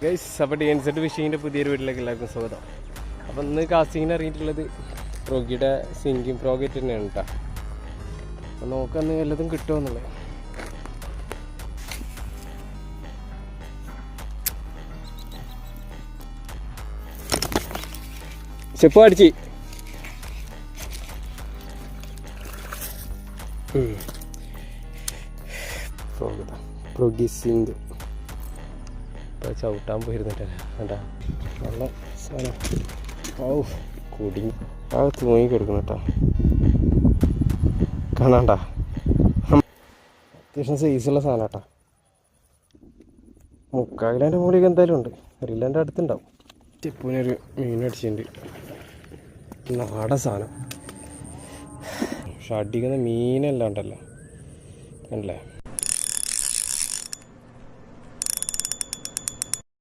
Guys, അപ്പോൾ DNZ ഫിഷിങ്ങിൻ്റെ പുതിയൊരു വീട്ടിലേക്ക് എല്ലാവർക്കും സ്വാഗതം. അപ്പോൾ ഇന്ന് കാസ്റ്റിങ്ങിന് ഇറങ്ങിയിട്ടുള്ളത് ഫ്രോഗിയുടെ സിങ്കിങ് ഫ്രോഗേറ്റ് തന്നെയാണ് കേട്ടോ. അപ്പോൾ നോക്കന്ന് വല്ലതും കിട്ടുമെന്നുള്ളത്. സ്റ്റെപ്പ് അടിച്ച് ഫ്രോഗി സിങ്ക് ഇപ്പോൾ ചവിട്ടാൻ പോയിരുന്നിട്ടല്ല കേട്ടാ. നല്ല സാധനം. ഓ കുടുങ്ങി ആ തൂങ്ങി കിടക്കണം കേട്ടോ. കാണാണ്ട അത്യാവശ്യം സൈസുള്ള സാധനം കേട്ടോ. 3/4 കിലോൻ്റെ മുകളിലേക്ക് എന്തായാലും ഉണ്ട്. 1 കിലോൻ്റെ അടുത്തുണ്ടാവും. സ്റ്റെപ്പിനൊരു മീൻ അടിച്ചിട്ടുണ്ട്. നാടൻ സാധനം. പക്ഷെ അടിക്കുന്ന മീനെല്ലാം ഉണ്ടല്ലോ, അല്ലേ?